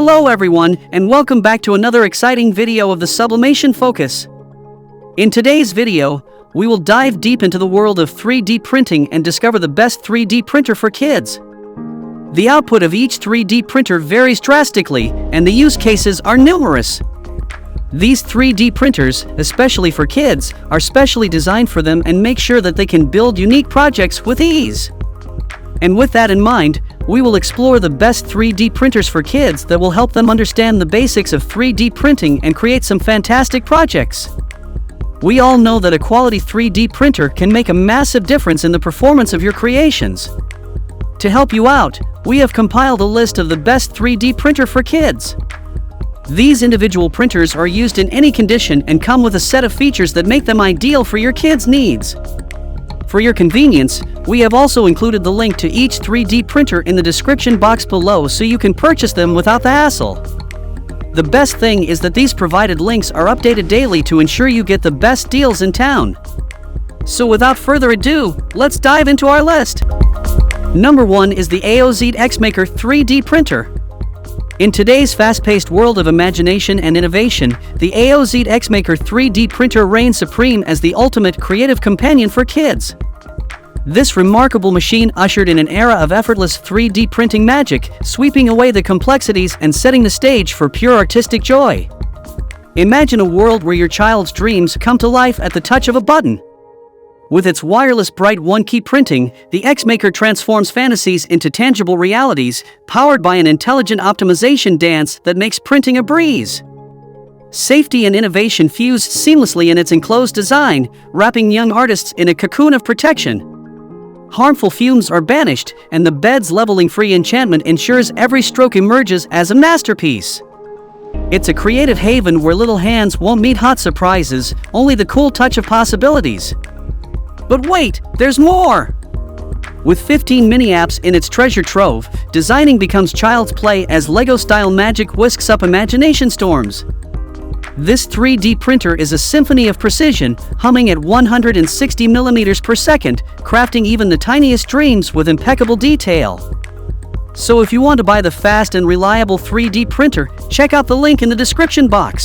Hello everyone, and welcome back to another exciting video of the Sublimation Focus. In today's video, we will dive deep into the world of 3D printing and discover the best 3D printer for kids. The output of each 3D printer varies drastically, and the use cases are numerous. These 3D printers, especially for kids, are specially designed for them and make sure that they can build unique projects with ease. And with that in mind, we will explore the best 3D printers for kids that will help them understand the basics of 3D printing and create some fantastic projects. We all know that a quality 3D printer can make a massive difference in the performance of your creations. To help you out, we have compiled a list of the best 3D printer for kids. These individual printers are used in any condition and come with a set of features that make them ideal for your kids' needs. For your convenience, we have also included the link to each 3D printer in the description box below so you can purchase them without the hassle. The best thing is that these provided links are updated daily to ensure you get the best deals in town. So without further ado, let's dive into our list. Number 1 is the AOSEED X-MAKER 3D printer. In today's fast-paced world of imagination and innovation, the AOSEED X-MAKER 3D printer reigns supreme as the ultimate creative companion for kids. This remarkable machine ushered in an era of effortless 3D printing magic, sweeping away the complexities and setting the stage for pure artistic joy. Imagine a world where your child's dreams come to life at the touch of a button. With its wireless bright one-key printing, the X-MAKER transforms fantasies into tangible realities, powered by an intelligent optimization dance that makes printing a breeze. Safety and innovation fuse seamlessly in its enclosed design, wrapping young artists in a cocoon of protection. Harmful fumes are banished, and the bed's leveling-free enchantment ensures every stroke emerges as a masterpiece. It's a creative haven where little hands won't meet hot surprises, only the cool touch of possibilities. But wait, there's more! With 15 mini-apps in its treasure trove, designing becomes child's play as Lego-style magic whisks up imagination storms. This 3D printer is a symphony of precision, humming at 160 millimeters per second, crafting even the tiniest dreams with impeccable detail. So if you want to buy the fast and reliable 3D printer, check out the link in the description box.